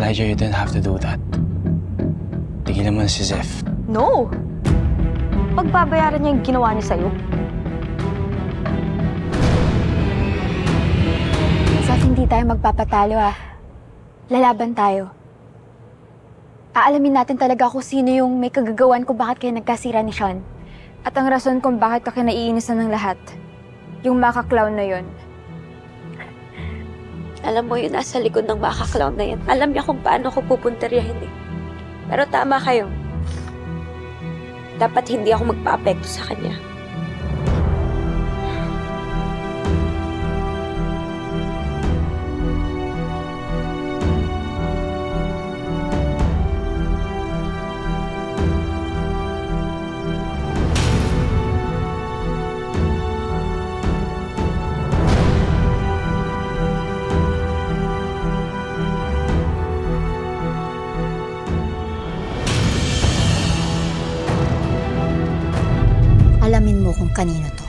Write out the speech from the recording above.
Elijah, you didn't have to do that. Tigilan mo na si Zeph. No! Pagbabayaran niya yung ginawa niya sa'yo. Zeph, hindi tayo magpapatalo Lalaban tayo. Aalamin natin talaga kung sino yung may kagagawan kung bakit kayo nagkasira ni Sean. At ang rason kung bakit ka kinaiinisan ng lahat. Yung maka-clown na yon. Alam mo yun, nasa likod ng maka-clown na yan. Alam niya kung paano ko pupunteryahin eh. Pero tama kayo. Dapat hindi ako magpa-apekto sa kanya. Alamin mo kung kanino to.